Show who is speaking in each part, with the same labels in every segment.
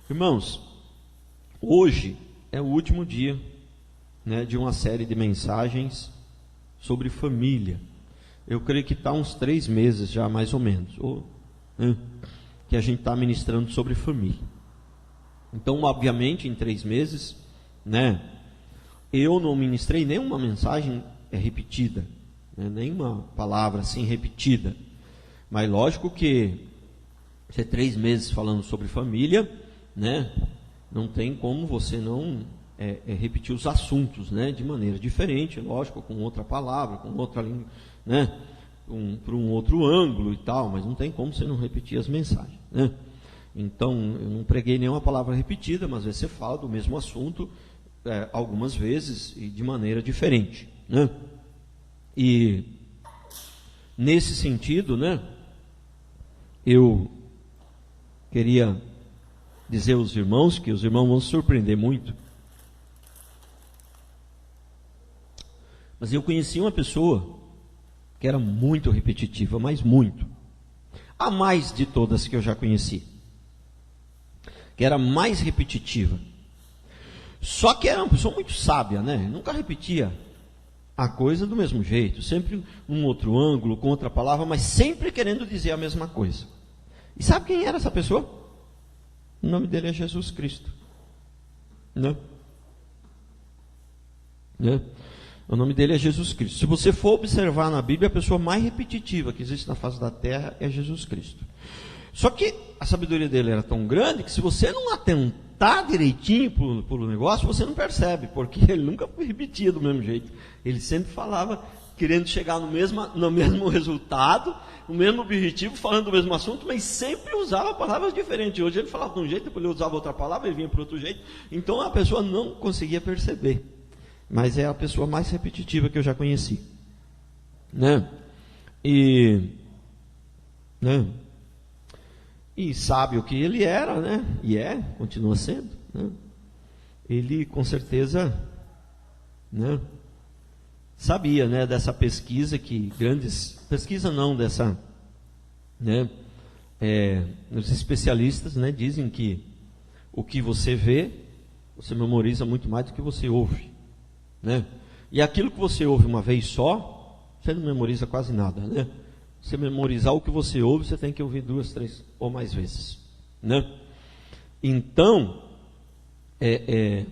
Speaker 1: Irmãos, hoje é o último dia, né, de uma série de mensagens sobre família. Eu creio que está uns 3 meses já, mais ou menos, que a gente está ministrando sobre família. Então, obviamente, em 3 meses, né, eu não ministrei nenhuma mensagem repetida, né, nenhuma palavra assim repetida. Mas lógico que se é 3 meses falando sobre família, né, não tem como você não repetir os assuntos, né, de maneira diferente, lógico, com outra palavra, com outra língua, né, para um outro ângulo e tal, mas não tem como você não repetir as mensagens, né? Então, eu não preguei nenhuma palavra repetida, mas às vezes você fala do mesmo assunto algumas vezes e de maneira diferente, né? E nesse sentido, né, eu queria dizer aos irmãos que os irmãos vão se surpreender muito. Mas eu conheci uma pessoa que era muito repetitiva, mas muito. A mais de todas que eu já conheci. Que era mais repetitiva. Só que era uma pessoa muito sábia, né? Nunca repetia a coisa do mesmo jeito. Sempre um outro ângulo, com outra palavra, mas sempre querendo dizer a mesma coisa. E sabe quem era essa pessoa? O nome dele é Jesus Cristo. Né? Né? O nome dele é Jesus Cristo. Se você for observar na Bíblia, a pessoa mais repetitiva que existe na face da terra é Jesus Cristo. Só que a sabedoria dele era tão grande que se você não atentar direitinho para o negócio, você não percebe, porque ele nunca repetia do mesmo jeito. Ele sempre falava querendo chegar no mesmo resultado, no mesmo objetivo, falando do mesmo assunto, mas sempre usava palavras diferentes. Hoje ele falava de um jeito, depois ele usava outra palavra, ele vinha para outro jeito. Então a pessoa não conseguia perceber. Mas é a pessoa mais repetitiva que eu já conheci, né? E sabe o que ele era, né? E continua sendo, né? Ele com certeza, sabia, né, dessa pesquisa os especialistas, né, dizem que o que você vê, você memoriza muito mais do que você ouve. Né? E aquilo que você ouve uma vez só, você não memoriza quase nada, né? Você memorizar o que você ouve, você tem que ouvir 2, 3 ou mais vezes, né? Então, é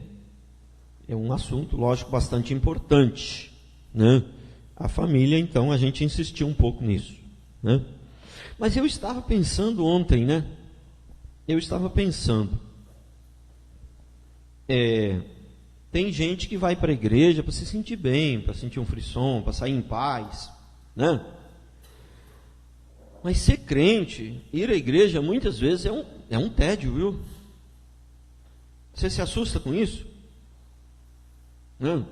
Speaker 1: um assunto, lógico, bastante importante, né? A família, então, a gente insistiu um pouco nisso, né? Mas eu estava pensando ontem, né? Tem gente que vai para a igreja para se sentir bem, para sentir um frisson, para sair em paz, né? Mas ser crente, ir à igreja, muitas vezes é um tédio, viu? Você se assusta com isso? Né?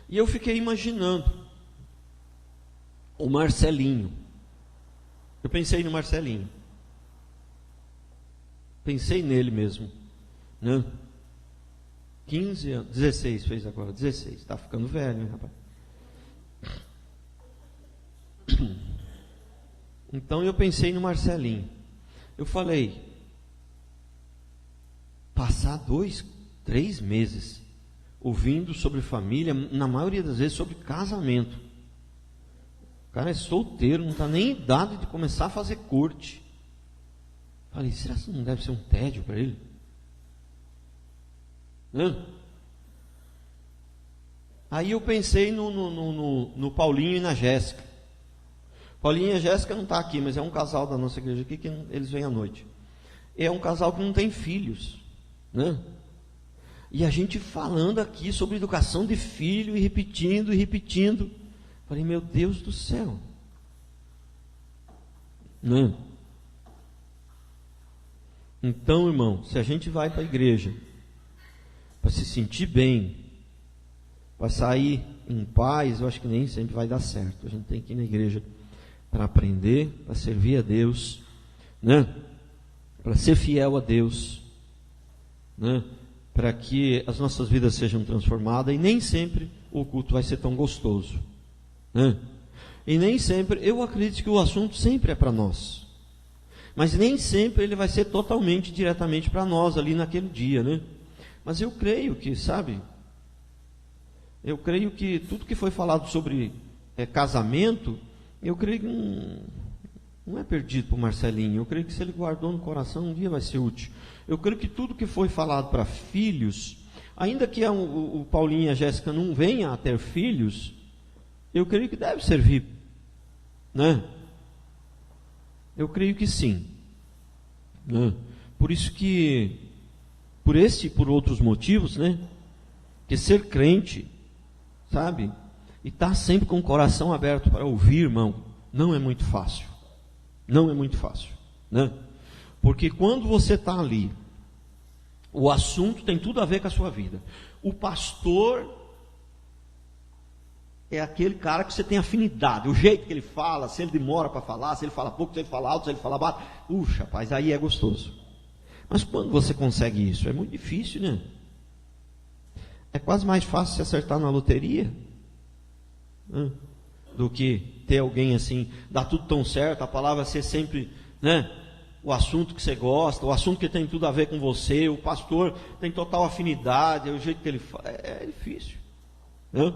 Speaker 1: E eu fiquei imaginando o Marcelinho. Eu pensei no Marcelinho. Pensei nele mesmo, né? 15 anos, 16 fez agora, 16, está ficando velho, hein, rapaz? Então eu pensei no Marcelinho. Eu falei, passar 2, 3 meses ouvindo sobre família, na maioria das vezes sobre casamento. O cara é solteiro, não está nem em idade de começar a fazer corte. Falei, será que não deve ser um tédio para ele? Aí eu pensei no Paulinho e na Jéssica. Paulinho e a Jéssica não está aqui, mas é um casal da nossa igreja aqui que eles vêm à noite. É um casal que não tem filhos, né? E a gente falando aqui sobre educação de filho e repetindo. Falei, meu Deus do céu, né? Então, irmão, se a gente vai para a igreja para se sentir bem, para sair em paz, eu acho que nem sempre vai dar certo. A gente tem que ir na igreja para aprender, para servir a Deus, né? Para ser fiel a Deus, né? Para que as nossas vidas sejam transformadas, e nem sempre o culto vai ser tão gostoso, né? E nem sempre, eu acredito que o assunto sempre é para nós. Mas nem sempre ele vai ser totalmente, diretamente para nós ali naquele dia, né? Mas eu creio que, sabe, eu creio que tudo que foi falado sobre casamento, eu creio que não é perdido para o Marcelinho. Eu creio que se ele guardou no coração, um dia vai ser útil. Eu creio que tudo que foi falado para filhos, ainda que o Paulinho e a Jéssica não venham a ter filhos, eu creio que deve servir, né? Eu creio que sim, né? Por isso que, por esse e por outros motivos, né? Que ser crente, sabe, e estar sempre com o coração aberto para ouvir, irmão, não é muito fácil. Não é muito fácil, né? Porque quando você está ali, o assunto tem tudo a ver com a sua vida. O pastor é aquele cara que você tem afinidade, o jeito que ele fala, se ele demora para falar, se ele fala pouco, se ele fala alto, se ele fala baixo, puxa, rapaz, aí é gostoso. Mas quando você consegue isso, é muito difícil, né? É quase mais fácil se acertar na loteria, né? Do que ter alguém assim, dá tudo tão certo, a palavra ser sempre, né, o assunto que você gosta, o assunto que tem tudo a ver com você, o pastor tem total afinidade, é o jeito que ele fala, é difícil, né?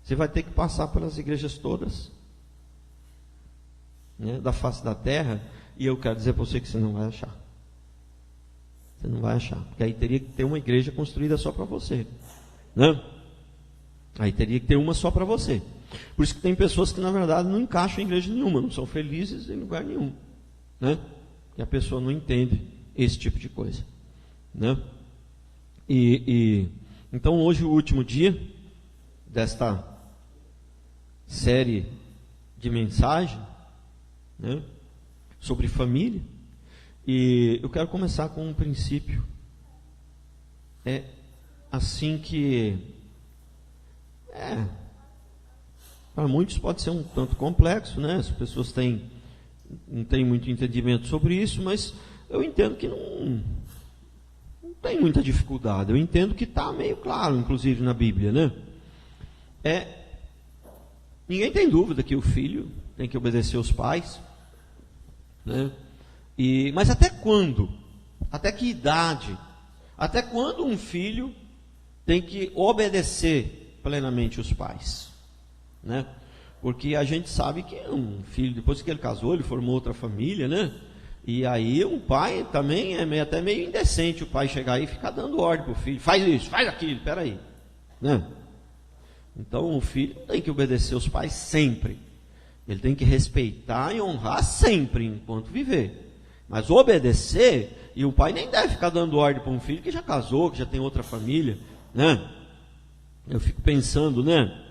Speaker 1: Você vai ter que passar pelas igrejas todas, né, da face da terra, e eu quero dizer para você que você não vai achar. Você não vai achar, porque aí teria que ter uma igreja construída só para você, né? Aí teria que ter uma só para você. Por isso que tem pessoas que na verdade não encaixam em igreja nenhuma, não são felizes em lugar nenhum, né? Que a pessoa não entende esse tipo de coisa, né? Então hoje o último dia desta série de mensagem, né, sobre família, e eu quero começar com um princípio. É assim que para muitos pode ser um tanto complexo, né? As pessoas não têm muito entendimento sobre isso, mas eu entendo que não tem muita dificuldade. Eu entendo que está meio claro, inclusive na Bíblia, né? Ninguém tem dúvida que o filho tem que obedecer aos pais, né? Mas até quando? Até que idade? Até quando um filho tem que obedecer plenamente os pais, né? Porque a gente sabe que um filho, depois que ele casou, ele formou outra família, né? E aí um pai também é até meio indecente, o pai chegar aí e ficar dando ordem para o filho, faz isso, faz aquilo, peraí, né? Então o filho tem que obedecer os pais sempre, ele tem que respeitar e honrar sempre enquanto viver, mas obedecer, e o pai nem deve ficar dando ordem para um filho que já casou, que já tem outra família, né? Eu fico pensando, né?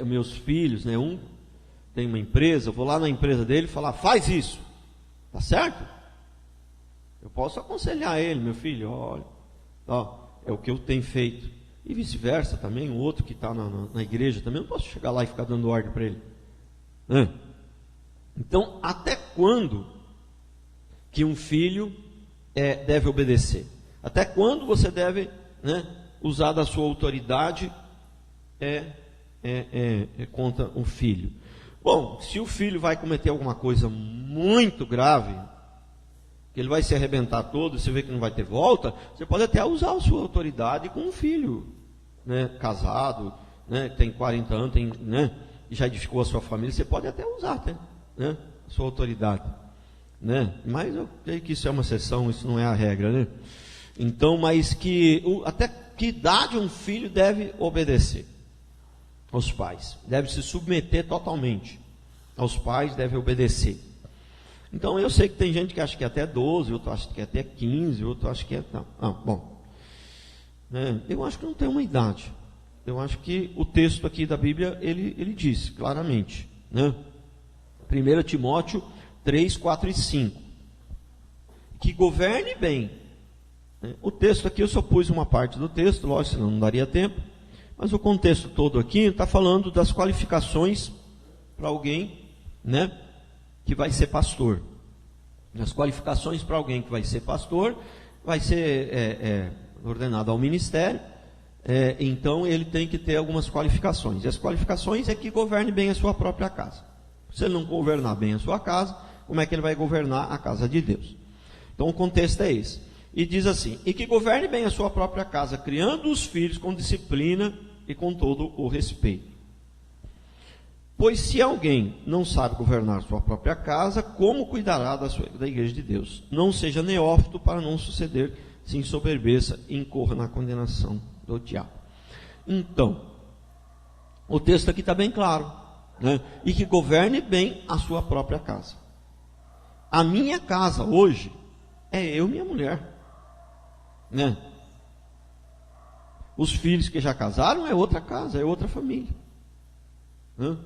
Speaker 1: Meus filhos, né? Um tem uma empresa, eu vou lá na empresa dele e falar, faz isso, tá certo? Eu posso aconselhar ele, meu filho, olha, ó, é o que eu tenho feito. E vice-versa também, o outro que está na igreja também, eu não posso chegar lá e ficar dando ordem para ele, né? Então, até quando que um filho deve obedecer? Até quando você deve, né, usar da sua autoridade contra o filho? Bom, se o filho vai cometer alguma coisa muito grave, que ele vai se arrebentar todo, você vê que não vai ter volta, você pode até usar a sua autoridade com um filho, né, casado, né, tem 40 anos, né, e já edificou a sua família, você pode até usar, né, a sua autoridade, né? Mas eu creio que isso é uma exceção, isso não é a regra, né? Então, mas até que idade um filho deve obedecer aos pais? Deve se submeter totalmente aos pais, deve obedecer. Então eu sei que tem gente que acha que é até 12, outro acha que é até 15, outro acha que é... bom, eu acho que não tem uma idade. Eu acho que o texto aqui da Bíblia, ele diz claramente, né? 1 Timóteo 3, 4 e 5, que governe bem. O texto aqui, eu só pus uma parte do texto, lógico, senão não daria tempo, mas o contexto todo aqui está falando das qualificações para alguém, né, que vai ser pastor. As qualificações para alguém que vai ser pastor, vai ser ordenado ao ministério, então ele tem que ter algumas qualificações. E as qualificações é que governe bem a sua própria casa. Se ele não governar bem a sua casa, como é que ele vai governar a casa de Deus? Então o contexto é esse. E diz assim: e que governe bem a sua própria casa, criando os filhos com disciplina e com todo o respeito. Pois se alguém não sabe governar sua própria casa, como cuidará da igreja de Deus? Não seja neófito para não suceder, se ensoberbeça e incorra na condenação do diabo. Então, o texto aqui está bem claro, né? E que governe bem a sua própria casa. A minha casa hoje é eu e minha mulher, né? Os filhos que já casaram é outra casa, é outra família, né?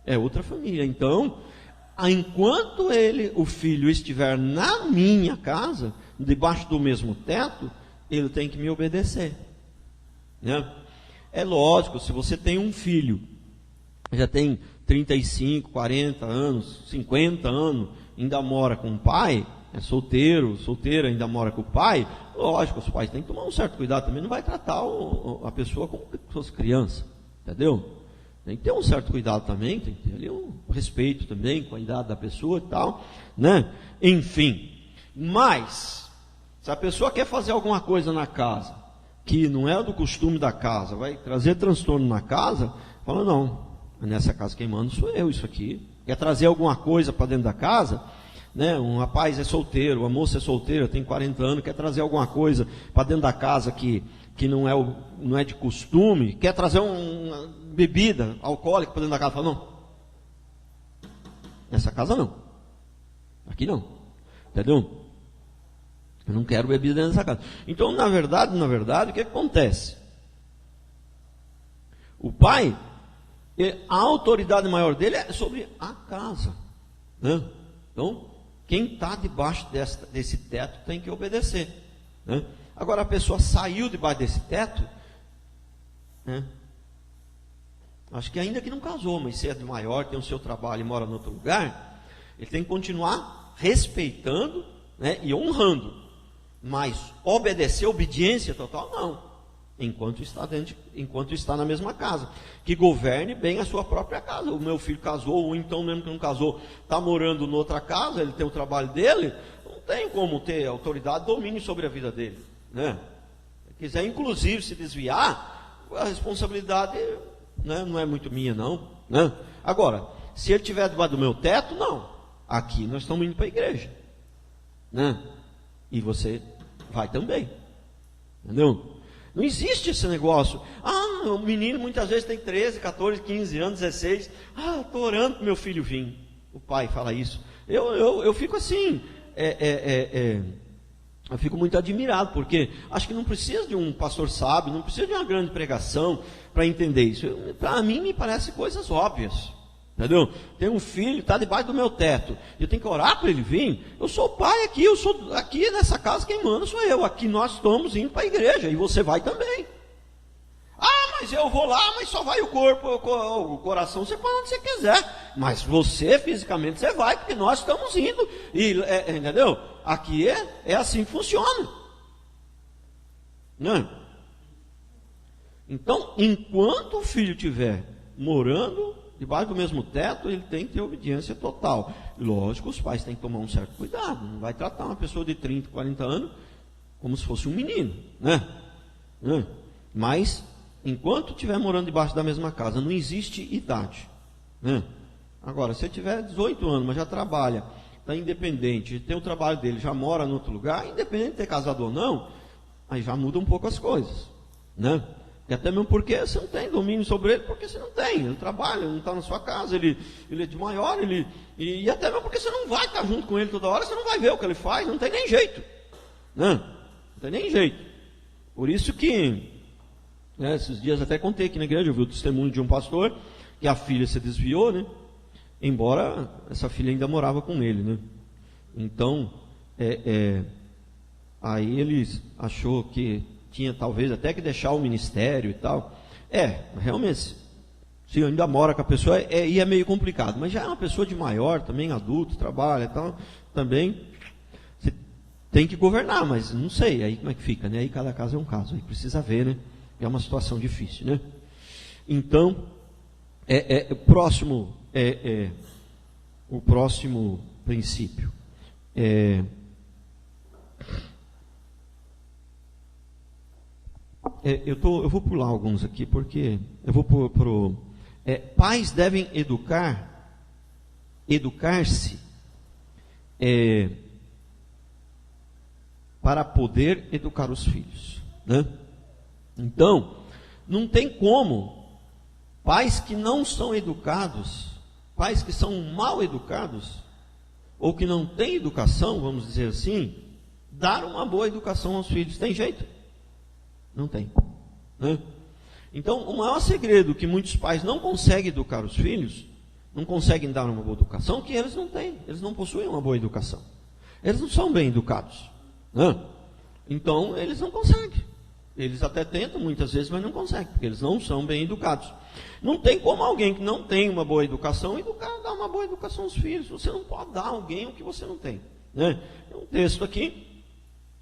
Speaker 1: É outra família. Então, enquanto o filho estiver na minha casa, debaixo do mesmo teto, ele tem que me obedecer, né? É lógico, se você tem um filho, já tem 35, 40 anos, 50 anos, ainda mora com o pai, é solteira, ainda mora com o pai, lógico, os pais têm que tomar um certo cuidado também, não vai tratar a pessoa como se fosse criança, entendeu? Tem que ter um certo cuidado também, tem que ter ali um respeito também com a idade da pessoa e tal, né? Enfim, mas, se a pessoa quer fazer alguma coisa na casa, que não é do costume da casa, vai trazer transtorno na casa, fala, não, nessa casa quem manda sou eu, isso aqui. Quer trazer alguma coisa para dentro da casa, né? Um rapaz é solteiro, uma moça é solteira, tem 40 anos, quer trazer alguma coisa para dentro da casa que não é de costume, quer trazer uma bebida alcoólica para dentro da casa, fala, não, nessa casa não, aqui não, entendeu? Eu não quero bebida dentro dessa casa. Então, na verdade, o que acontece? O pai, a autoridade maior dele é sobre a casa, né? Então, quem está debaixo desse teto tem que obedecer, né? Agora, a pessoa saiu debaixo desse teto, né? Acho que ainda que não casou, mas se é de maior, tem o seu trabalho e mora em outro lugar, ele tem que continuar respeitando, né, e honrando. Mas obedecer, obediência total, não. Enquanto está na mesma casa. Que governe bem a sua própria casa. O meu filho casou, ou então mesmo que não casou, está morando em outra casa, ele tem o trabalho dele, não tem como ter autoridade, domínio sobre a vida dele, né? Se quiser inclusive se desviar, a responsabilidade, né, não é muito minha não, né? Agora, se ele estiver debaixo do meu teto, não. Aqui nós estamos indo para a igreja, né? E você vai também, entendeu? Não existe esse negócio. O menino muitas vezes tem 13, 14, 15 anos, 16. Estou orando para meu filho vir. O pai fala isso. Eu fico assim, eu fico muito admirado, porque acho que não precisa de um pastor sábio, não precisa de uma grande pregação para entender isso. Para mim me parece coisas óbvias. Entendeu? Tem um filho, está debaixo do meu teto, eu tenho que orar para ele vir. Eu sou o pai aqui, eu sou aqui nessa casa, quem manda sou eu. Aqui nós estamos indo para a igreja e você vai também. Mas eu vou lá, mas só vai o corpo, o coração, você põe onde você quiser. Mas você fisicamente você vai, porque nós estamos indo. Entendeu? Aqui é assim que funciona, né? Então, enquanto o filho estiver morando debaixo do mesmo teto, ele tem que ter obediência total. Lógico, os pais têm que tomar um certo cuidado. Não vai tratar uma pessoa de 30, 40 anos como se fosse um menino, né? Mas, enquanto estiver morando debaixo da mesma casa, não existe idade, né? Agora, se ele tiver 18 anos, mas já trabalha, está independente, tem o trabalho dele, já mora em outro lugar, independente de ter casado ou não, aí já muda um pouco as coisas, né? E até mesmo porque você não tem domínio sobre ele, porque você não tem, ele trabalha, ele não está na sua casa, ele é de maior, e até mesmo porque você não vai estar junto com ele toda hora, você não vai ver o que ele faz, não tem nem jeito, né? Não tem nem jeito. Por isso que, esses dias até contei aqui na igreja, eu vi o testemunho de um pastor, que a filha se desviou, né? Embora essa filha ainda morava com ele, né? Então, aí ele achou que tinha talvez até que deixar o ministério e tal. Realmente, se ainda mora com a pessoa, e é meio complicado. Mas já é uma pessoa de maior, também adulto, trabalha e tal, também você tem que governar, mas não sei, aí como é que fica, né? Aí cada caso é um caso, aí precisa ver, né? É uma situação difícil, né? Então, próximo, o próximo princípio. Eu vou pular alguns aqui, porque eu vou pais devem educar-se para poder educar os filhos, né? Então, não tem como pais que não são educados, pais que são mal educados, ou que não têm educação, vamos dizer assim, dar uma boa educação aos filhos. Tem jeito? Não tem, né? Então, o maior segredo que muitos pais não conseguem educar os filhos, não conseguem dar uma boa educação, é que eles não têm, eles não possuem uma boa educação. Eles não são bem educados, né? Então, eles não conseguem. Eles até tentam muitas vezes, mas não conseguem, porque eles não são bem educados. Não tem como alguém que não tem uma boa educação dar uma boa educação aos filhos. Você não pode dar a alguém o que você não tem, né? Tem um texto aqui,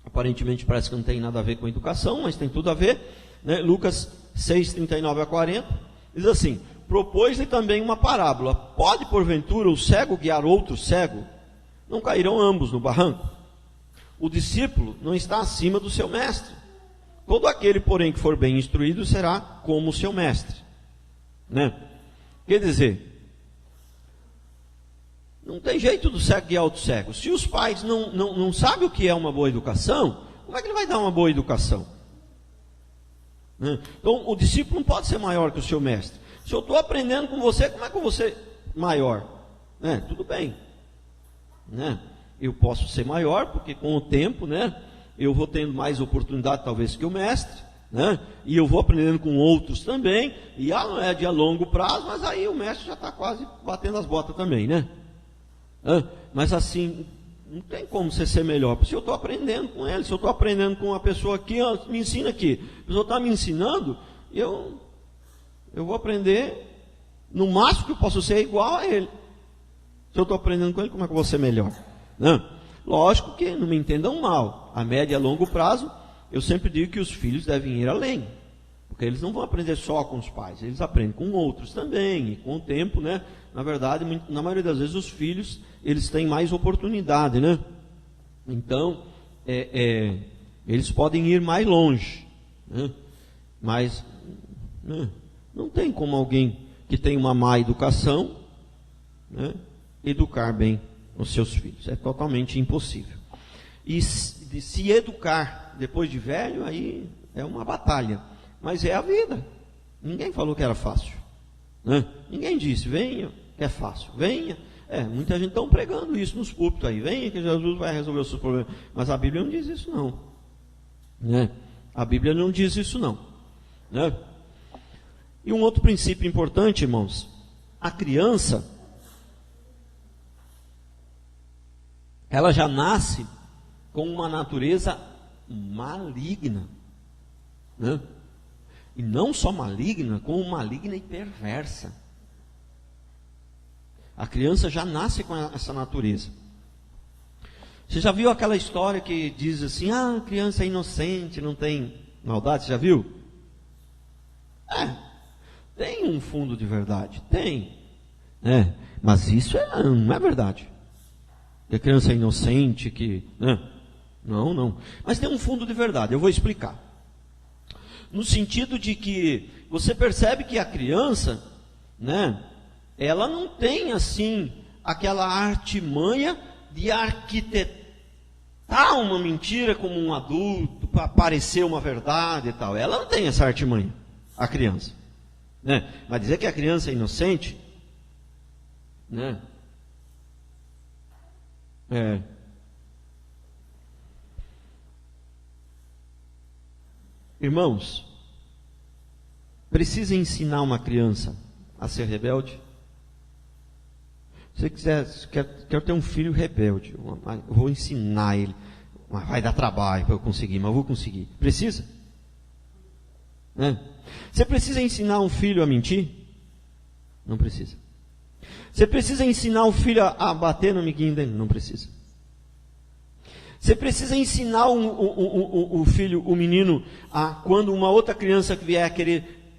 Speaker 1: aparentemente parece que não tem nada a ver com educação, mas tem tudo a ver, né? Lucas 6, 39 a 40, diz assim: propôs-lhe também uma parábola: pode porventura o cego guiar outro cego? Não cairão ambos no barranco? O discípulo não está acima do seu mestre. Todo aquele, porém, que for bem instruído será como o seu mestre, né? Quer dizer, não tem jeito do cego guiar outro cego. Se os pais não sabem o que é uma boa educação, como é que ele vai dar uma boa educação, né? Então, o discípulo não pode ser maior que o seu mestre. Se eu estou aprendendo com você, como é que eu vou ser maior? Né? Tudo bem, né? Eu posso ser maior, porque com o tempo, né, eu vou tendo mais oportunidade, talvez, que o mestre, né? E eu vou aprendendo com outros também, e é de a longo prazo, mas aí o mestre já está quase batendo as botas também, né? Mas assim, não tem como você ser melhor. Se eu estou aprendendo com ele, se eu estou aprendendo com uma pessoa aqui, ó, me ensina aqui. A pessoa está me ensinando, eu vou aprender, no máximo que eu posso ser igual a ele. Se eu estou aprendendo com ele, como é que eu vou ser melhor? Né? Lógico que não me entendam mal, a médio e a longo prazo, eu sempre digo que os filhos devem ir além, porque eles não vão aprender só com os pais, eles aprendem com outros também, e com o tempo, né? Na verdade, na maioria das vezes os filhos, eles têm mais oportunidade, né? Então, eles podem ir mais longe, né? Mas não tem como alguém que tem uma má educação, né, educar bem os seus filhos. É totalmente impossível. E se educar depois de velho, aí é uma batalha. Mas é a vida. Ninguém falou que era fácil, né? Ninguém disse, venha, que é fácil. Venha. Muita gente está pregando isso nos púlpitos aí. Venha que Jesus vai resolver os seus problemas. Mas a Bíblia não diz isso não, né? A Bíblia não diz isso não, né? E um outro princípio importante, irmãos: a criança, ela já nasce com uma natureza maligna, né? E não só maligna, como maligna e perversa. A criança já nasce com essa natureza. Você já viu aquela história que diz assim: a criança é inocente, não tem maldade? Você já viu? Tem um fundo de verdade, tem, né? Mas isso não é verdade. Que a criança é inocente, né? Não. Mas tem um fundo de verdade, eu vou explicar. No sentido de que você percebe que a criança, né, ela não tem assim aquela artimanha de arquitetar uma mentira como um adulto para parecer uma verdade e tal. Ela não tem essa artimanha, a criança, né? Mas dizer que a criança é inocente, né? Irmãos, precisa ensinar uma criança a ser rebelde? Se você quer ter um filho rebelde, eu vou ensinar ele, mas vai dar trabalho para eu conseguir, mas eu vou conseguir. Precisa? Né? Você precisa ensinar um filho a mentir? Não precisa. Você precisa ensinar o filho a bater no amiguinho dele? Não precisa. Você precisa ensinar o filho, o menino, a quando uma outra criança que vier querer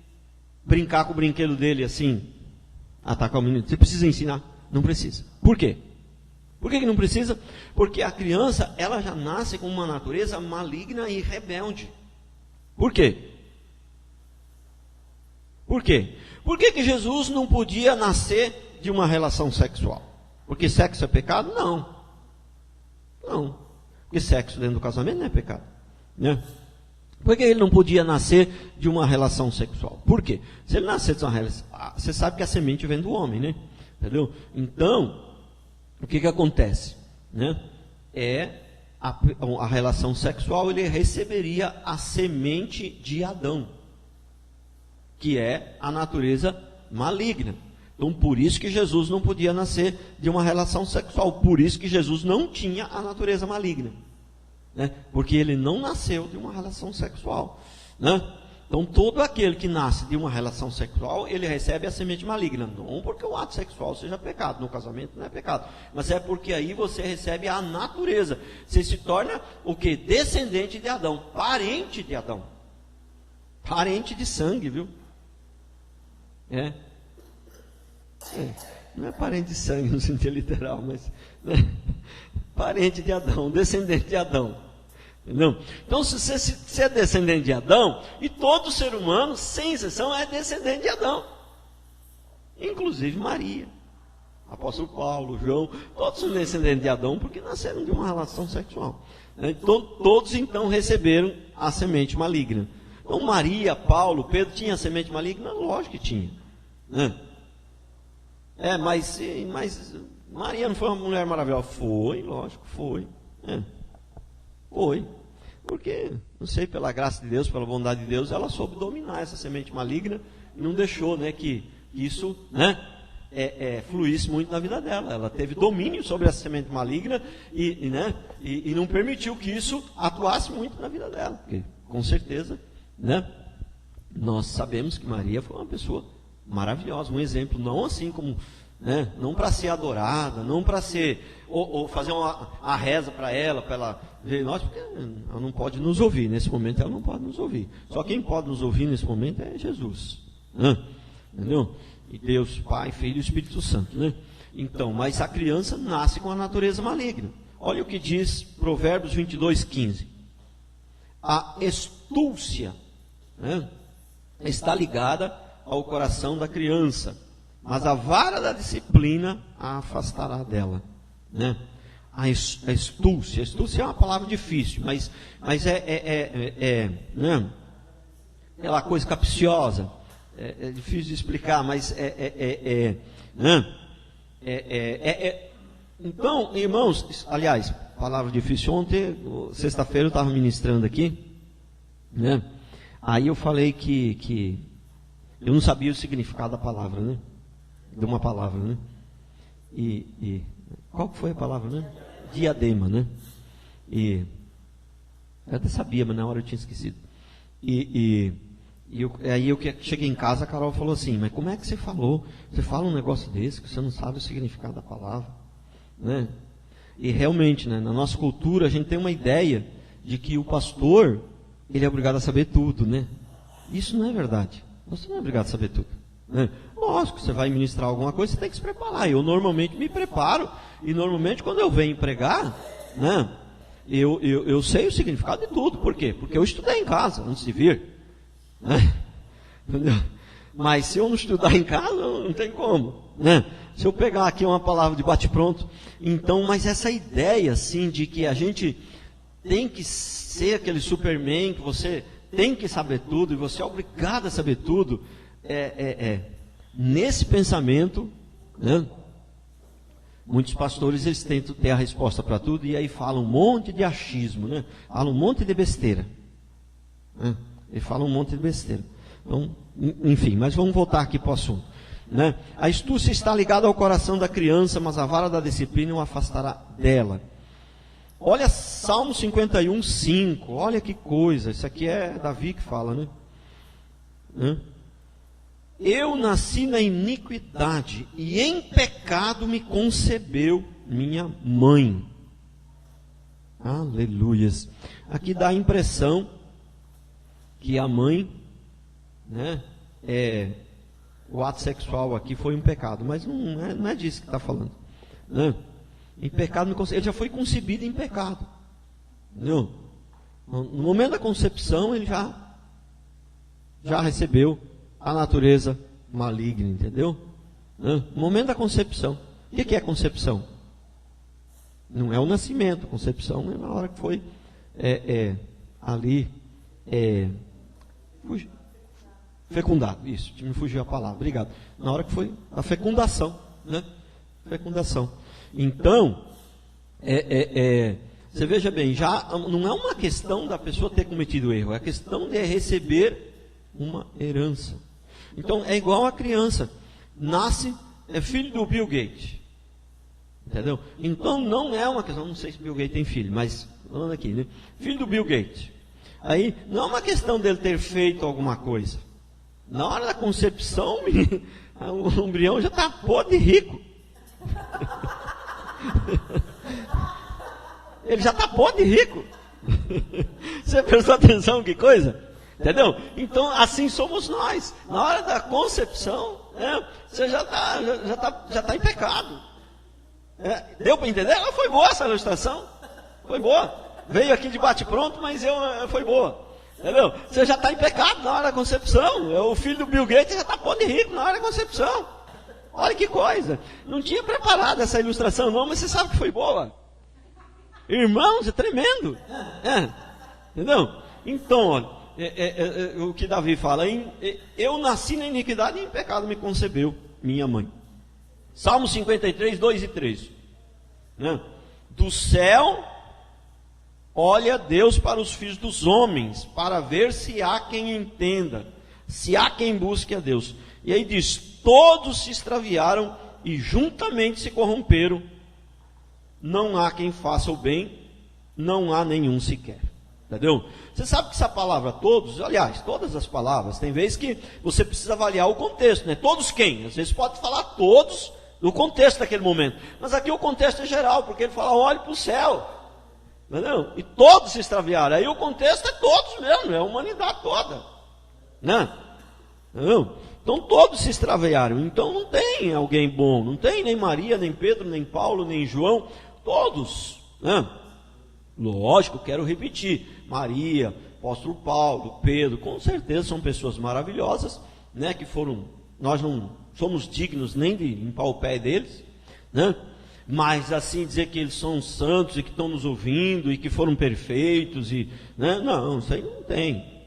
Speaker 1: brincar com o brinquedo dele assim, atacar o menino? Você precisa ensinar? Não precisa. Por quê? Por que não precisa? Porque a criança, ela já nasce com uma natureza maligna e rebelde. Por quê? Por quê? Por que Jesus não podia nascer de uma relação sexual? Porque sexo é pecado? Não. Não. Porque sexo dentro do casamento não é pecado, né? Por que ele não podia nascer de uma relação sexual? Por quê? Se ele nascer de uma relação... Você sabe que a semente vem do homem, né? Entendeu? Então, o que acontece? Né? A relação sexual, ele receberia a semente de Adão, que é a natureza maligna. Então, por isso que Jesus não podia nascer de uma relação sexual. Por isso que Jesus não tinha a natureza maligna, né? Porque ele não nasceu de uma relação sexual, né? Então, todo aquele que nasce de uma relação sexual, ele recebe a semente maligna. Não porque o ato sexual seja pecado, no casamento não é pecado, mas é porque aí você recebe a natureza. Você se torna o quê? Descendente de Adão, parente de Adão, parente de sangue, viu? Não é parente de sangue no sentido literal, mas né? Parente de Adão, descendente de Adão. Entendeu? Então, se você é descendente de Adão, e todo ser humano, sem exceção, é descendente de Adão, inclusive Maria, apóstolo Paulo, João, todos são descendentes de Adão, porque nasceram de uma relação sexual. Então, todos então receberam a semente maligna. Então, Maria, Paulo, Pedro, tinha a semente maligna? Lógico que tinha, né? Mas Maria não foi uma mulher maravilhosa? Foi, lógico, foi. Foi. Porque, não sei, pela graça de Deus, pela bondade de Deus, ela soube dominar essa semente maligna e não deixou, né, que isso, né, fluísse muito na vida dela. Ela teve domínio sobre essa semente maligna e não permitiu que isso atuasse muito na vida dela. Porque, com certeza, né, nós sabemos que Maria foi uma pessoa maravilhosa, um exemplo, não assim como, né, não para ser adorada, não para ser, ou fazer a reza para ela ver nós, porque ela não pode nos ouvir, nesse momento ela não pode nos ouvir, só quem pode nos ouvir nesse momento é Jesus, né? Entendeu? E Deus, Pai, Filho e Espírito Santo, né? Então, mas a criança nasce com a natureza maligna. Olha o que diz Provérbios 22:15. A estúcia, né, está ligada ao coração da criança, mas a vara da disciplina a afastará dela, né? A estúcia é uma palavra difícil, mas né, aquela coisa capciosa, é difícil de explicar, mas né? Então, irmãos, aliás, palavra difícil. Ontem, sexta-feira, eu estava ministrando aqui, né? Aí eu falei que eu não sabia o significado da palavra, né? De uma palavra, né? E qual que foi a palavra, né? Diadema, né? E eu até sabia, mas na hora eu tinha esquecido. Aí eu cheguei em casa, a Carol falou assim: mas como é que você falou? Você fala um negócio desse que você não sabe o significado da palavra, né? E realmente, né, na nossa cultura a gente tem uma ideia de que o pastor, ele é obrigado a saber tudo, né? Isso não é verdade. Você não é obrigado a saber tudo, né? Lógico, você vai ministrar alguma coisa, você tem que se preparar. Eu normalmente me preparo, e normalmente quando eu venho pregar, né, eu sei o significado de tudo. Por quê? Porque eu estudei em casa antes de vir, né? Entendeu? Mas se eu não estudar em casa, não tem como, né? Se eu pegar aqui uma palavra de bate-pronto, então, mas essa ideia assim de que a gente tem que ser aquele Superman, que você tem que saber tudo, e você é obrigado a saber tudo, nesse pensamento, né, muitos pastores, eles tentam ter a resposta para tudo, e aí falam um monte de achismo, né? Falam um monte de besteira, né? Ele fala um monte de besteira. Então, enfim, mas vamos voltar aqui para o assunto, né? A astúcia está ligada ao coração da criança, mas a vara da disciplina o afastará dela. Olha Salmo 51:5, olha que coisa, isso aqui é Davi que fala, né? Eu nasci na iniquidade, e em pecado me concebeu minha mãe. Aleluias. Aqui dá a impressão que a mãe, né, o ato sexual aqui foi um pecado, mas não é disso que está falando. Né? Em pecado, ele já foi concebido em pecado. Entendeu? No momento da concepção, ele já recebeu a natureza maligna, entendeu? No momento da concepção. O que é concepção? Não é o nascimento. Concepção é na hora que foi fecundado. Isso, me fugiu a palavra, obrigado. Na hora que foi a fecundação, né? Fecundação. Então, você veja bem, já não é uma questão da pessoa ter cometido erro, é a questão de receber uma herança. Então, é igual a criança, nasce, é filho do Bill Gates, entendeu? Então, não é uma questão, não sei se Bill Gates tem filho, mas, falando aqui, né? Filho do Bill Gates. Aí, não é uma questão dele ter feito alguma coisa. Na hora da concepção, o embrião já está podre rico. Ele já está podre rico. Você prestou atenção, que coisa? Entendeu? Então, assim somos nós. Na hora da concepção, você já está em pecado. Deu para entender? Foi boa essa ilustração. Foi boa. Veio aqui de bate-pronto, mas foi boa. Entendeu? Você já está em pecado na hora da concepção. O filho do Bill Gates já está podre rico na hora da concepção. Olha que coisa. Não tinha preparado essa ilustração não, mas você sabe que foi boa. Irmãos, é tremendo. Entendeu? Então, olha, o que Davi fala, eu nasci na iniquidade e em pecado me concebeu minha mãe. Salmo 53, 2 e 3. Né? Do céu, olha Deus para os filhos dos homens, para ver se há quem entenda, se há quem busque a Deus. E aí diz, todos se extraviaram e juntamente se corromperam. Não há quem faça o bem, não há nenhum sequer. Entendeu? Você sabe que essa palavra todos, aliás, todas as palavras, tem vezes que você precisa avaliar o contexto, né? Todos quem? Às vezes pode falar todos no contexto daquele momento. Mas aqui o contexto é geral, porque ele fala, olhe para o céu. Entendeu? E todos se extraviaram. Aí o contexto é todos mesmo, é a humanidade toda. Né? Entendeu? Então todos se extraviaram. Então não tem alguém bom. Não tem nem Maria, nem Pedro, nem Paulo, nem João. Todos. Né? Lógico, quero repetir. Maria, apóstolo Paulo, Pedro, com certeza são pessoas maravilhosas, né? Que foram, nós não somos dignos nem de limpar o pé deles, né? Mas assim dizer que eles são santos e que estão nos ouvindo e que foram perfeitos e, né? Não, isso aí não tem.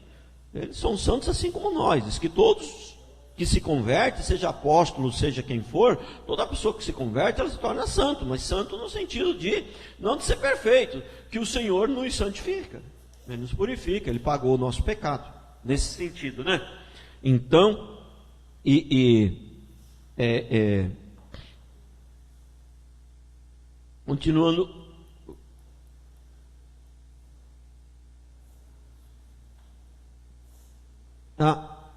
Speaker 1: Eles são santos assim como nós. Diz que todos que se converte, seja apóstolo, seja quem for, toda pessoa que se converte, ela se torna santo, mas santo no sentido de, não de ser perfeito, que o Senhor nos santifica, Ele nos purifica, Ele pagou o nosso pecado, nesse sentido, né? Então, continuando,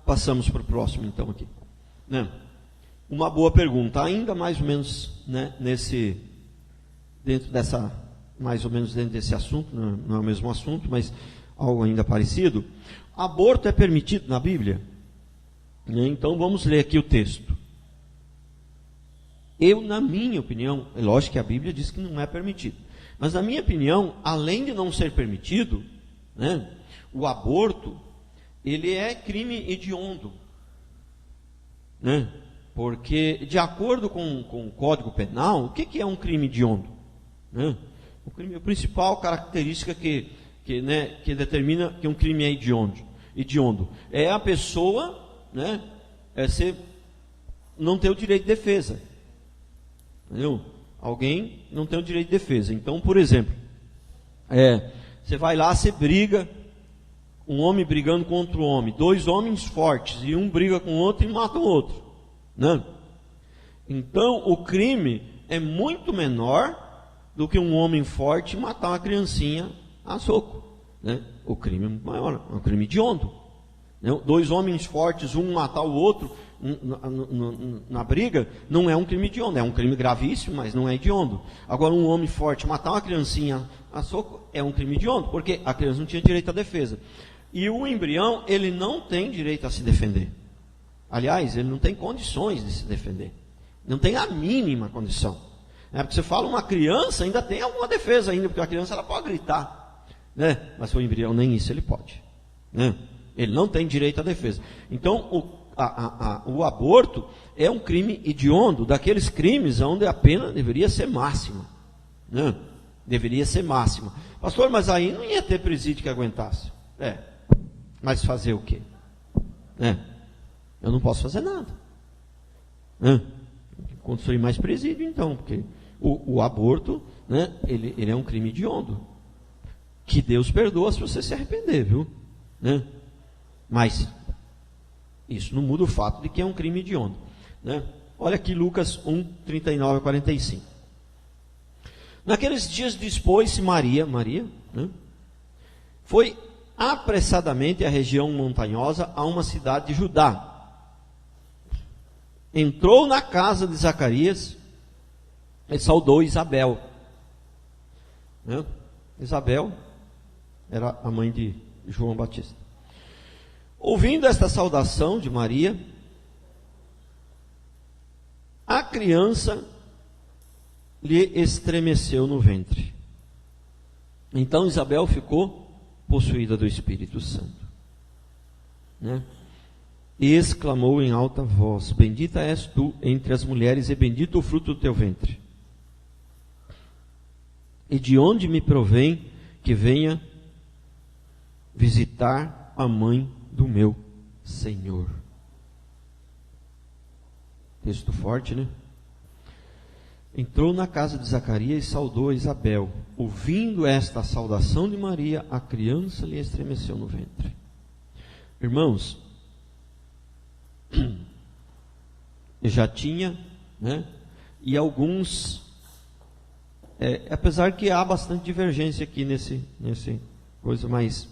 Speaker 1: passamos para o próximo então aqui, né? Uma boa pergunta, ainda mais ou menos, né, dentro desse assunto, não é o mesmo assunto, mas algo ainda parecido. Aborto é permitido na Bíblia? Né? Então vamos ler aqui o texto. Na minha opinião, é lógico que a Bíblia diz que não é permitido, mas na minha opinião, além de não ser permitido, né, o aborto, ele é crime hediondo, né? Porque, de acordo com o Código Penal, o que é um crime hediondo? Né? A principal característica que determina que um crime é hediondo é a pessoa, né, não ter o direito de defesa. Entendeu? Alguém não tem o direito de defesa. Então, por exemplo, você vai lá, você briga, um homem brigando contra o homem, dois homens fortes, e um briga com o outro e mata o outro, né? Então o crime é muito menor do que um homem forte matar uma criancinha a soco, né? O crime é muito maior, é um crime hediondo, né? Dois homens fortes, um matar o outro na briga, não é um crime hediondo, é um crime gravíssimo, mas não é hediondo. Agora, um homem forte matar uma criancinha a soco é um crime hediondo, porque a criança não tinha direito à defesa. E o embrião, ele não tem direito a se defender. Aliás, ele não tem condições de se defender. Não tem a mínima condição. Porque você fala uma criança, ainda tem alguma defesa ainda, porque a criança ela pode gritar, né? Mas o embrião nem isso ele pode, né? Ele não tem direito à defesa. Então, o aborto é um crime hediondo, daqueles crimes onde a pena deveria ser máxima, né? Deveria ser máxima. Pastor, mas aí não ia ter presídio que aguentasse. Mas fazer o quê? Eu não posso fazer nada. Construir mais presídio então, porque o aborto, né, ele é um crime hediondo, que Deus perdoa se você se arrepender, viu? Né? Mas isso não muda o fato de que é um crime hediondo, né? Olha aqui Lucas 1, 39 a 45. Naqueles dias dispôs-se Maria, né, foi apressadamente à região montanhosa, a uma cidade de Judá. Entrou na casa de Zacarias e saudou Isabel. Né? Isabel era a mãe de João Batista. Ouvindo esta saudação de Maria, a criança lhe estremeceu no ventre. Então Isabel ficou possuída do Espírito Santo, né? E exclamou em alta voz: bendita és tu entre as mulheres, e bendito o fruto do teu ventre. E de onde me provém que venha visitar a mãe do meu Senhor? Texto forte, né? Entrou na casa de Zacarias e saudou Isabel. Ouvindo esta saudação de Maria, a criança lhe estremeceu no ventre. Irmãos, já tinha, né? E alguns, apesar que há bastante divergência aqui nesse coisa, mas,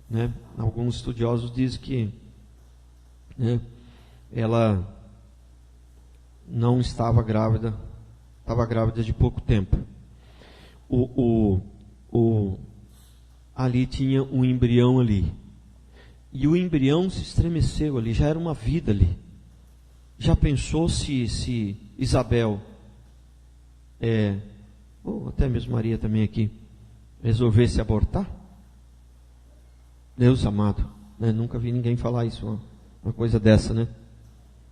Speaker 1: né, alguns estudiosos dizem que, né, ela não estava grávida, estava grávida de pouco tempo. Ali tinha um embrião ali. E o embrião se estremeceu ali, já era uma vida ali. Já pensou se Isabel, ou até mesmo Maria também aqui, resolvesse abortar? Deus amado, né? Nunca vi ninguém falar isso, uma coisa dessa, né?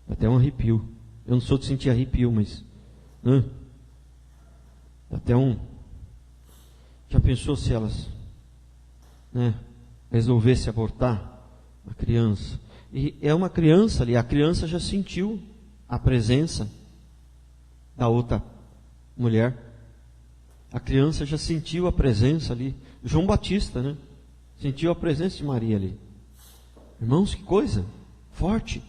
Speaker 1: Até um arrepio. Eu não sou de sentir arrepio, mas, né? Até já pensou se elas, né, resolvessem abortar a criança? E é uma criança ali, a criança já sentiu a presença da outra mulher. A criança já sentiu a presença ali. João Batista, né? Sentiu a presença de Maria ali. Irmãos, que coisa forte.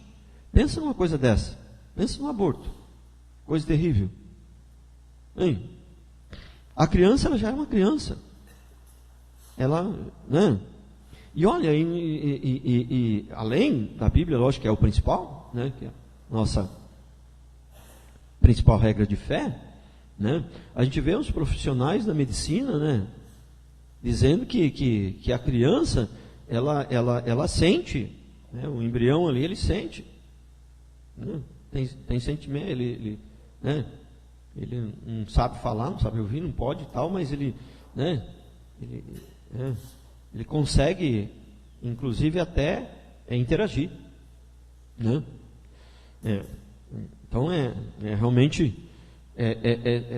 Speaker 1: Pensa numa coisa dessa. Pensa num aborto. Coisa terrível. Hein? A criança, ela já é uma criança. Ela, né? E olha, além da Bíblia, lógico que é o principal, né? Que é a nossa principal regra de fé, né? A gente vê os profissionais da medicina, né, dizendo que a criança, ela sente, né? O embrião ali, ele sente, né? Tem sentimento, né? Ele não sabe falar, não sabe ouvir, não pode e tal, mas ele, né? Ele consegue, inclusive, até interagir, né? Então realmente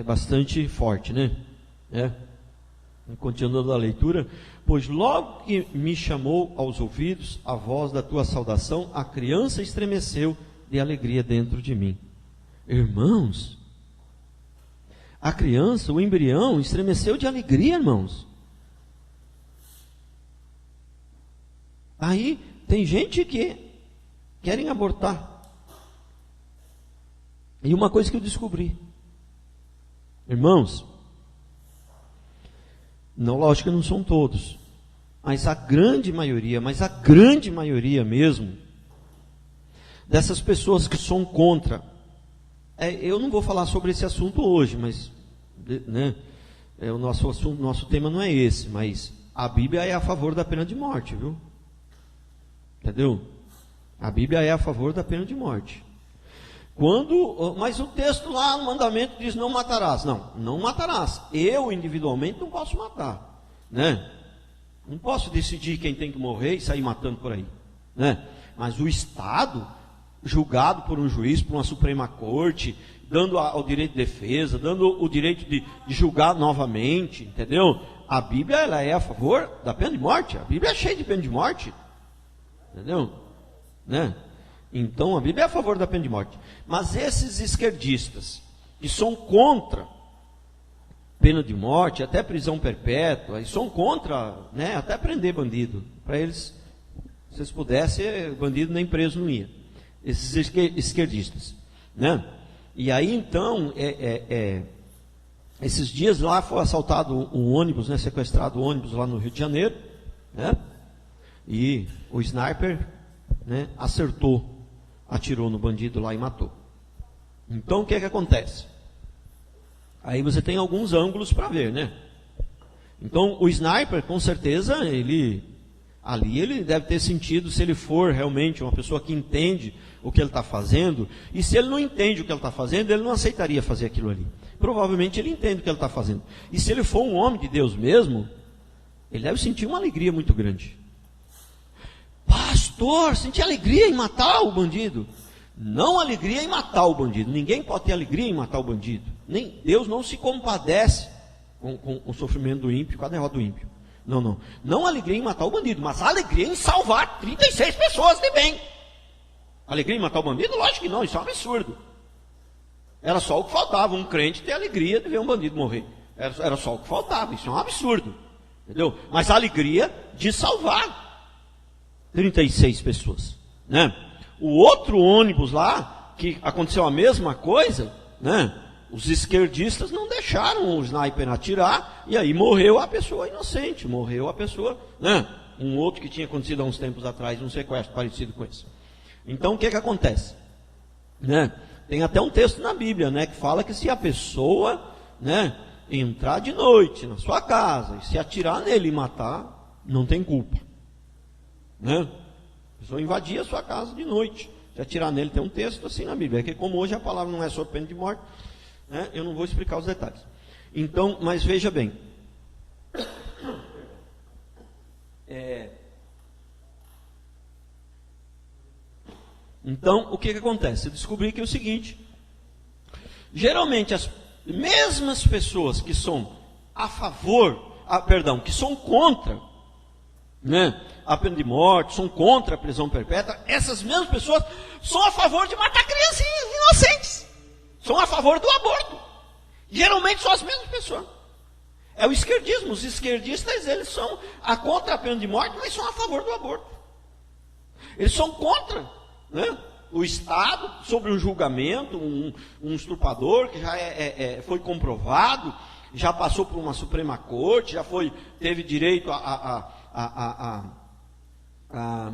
Speaker 1: bastante forte, né? Continuando a leitura, pois logo que me chamou aos ouvidos a voz da tua saudação, a criança estremeceu de alegria dentro de mim. Irmãos, a criança, o embrião, estremeceu de alegria, irmãos. Aí tem gente que querem abortar. E uma coisa que eu descobri, irmãos, não, lógico que não são todos, mas a grande maioria mesmo, dessas pessoas que são contra, eu não vou falar sobre esse assunto hoje, mas, né, o nosso tema não é esse, mas a Bíblia é a favor da pena de morte, viu? Entendeu? A Bíblia é a favor da pena de morte. Mas o texto lá no mandamento diz: não matarás. Não matarás. Eu individualmente não posso matar, né? Não posso decidir quem tem que morrer e sair matando por aí, né? Mas o Estado, julgado por um juiz, por uma Suprema Corte, dando o direito de defesa, dando o direito de julgar novamente, entendeu? A Bíblia, ela é a favor da pena de morte. A Bíblia é cheia de pena de morte, entendeu? Né? Então a Bíblia é a favor da pena de morte. Mas esses esquerdistas que são contra pena de morte, até prisão perpétua, e são contra, né, até prender bandido. Para eles, se eles pudessem, bandido nem preso não ia. Esses esquerdistas, né? E aí então, esses dias lá foi assaltado um ônibus, né, sequestrado um ônibus lá no Rio de Janeiro, né? E o sniper, né, atirou no bandido lá e matou. Então o que acontece? Aí você tem alguns ângulos para ver, né? Então o sniper, com certeza, ele deve ter sentido, se ele for realmente uma pessoa que entende o que ele está fazendo, e se ele não entende o que ele está fazendo, ele não aceitaria fazer aquilo ali. Provavelmente ele entende o que ele está fazendo. E se ele for um homem de Deus mesmo, ele deve sentir uma alegria muito grande. Pastor, sentir alegria em matar o bandido? Não alegria em matar o bandido. Ninguém pode ter alegria em matar o bandido. Nem Deus não se compadece com o sofrimento do ímpio, com a derrota do ímpio. Não alegria em matar o bandido, mas alegria em salvar 36 pessoas de bem. Alegria em matar o bandido? Lógico que não, isso é um absurdo. Era só o que faltava, um crente ter alegria de ver um bandido morrer. Era só o que faltava, isso é um absurdo. Entendeu? Mas a alegria de salvar 36 pessoas, né? O outro ônibus lá, que aconteceu a mesma coisa, né? Os esquerdistas não deixaram o sniper atirar, e aí morreu a pessoa inocente, morreu a pessoa, né? Um outro que tinha acontecido há uns tempos atrás, um sequestro parecido com esse. Então o que acontece? Né? Tem até um texto na Bíblia, né, que fala que se a pessoa, né, entrar de noite na sua casa e se atirar nele e matar, não tem culpa, né? A pessoa invadir a sua casa de noite, se atirar nele, tem um texto assim na Bíblia. É que como hoje a palavra não é sobre pena de morte, né, eu não vou explicar os detalhes. Então, mas veja bem, então o que acontece? Eu descobri que é o seguinte: geralmente as mesmas pessoas que são que são contra, né, a pena de morte, são contra a prisão perpétua, essas mesmas pessoas são a favor de matar criancinhas inocentes, são a favor do aborto. Geralmente são as mesmas pessoas. É o esquerdismo. Os esquerdistas, eles são contra a pena de morte, mas são a favor do aborto. Eles são contra, né, o Estado sobre um julgamento, um estuprador que já foi comprovado, já passou por uma Suprema Corte, teve direito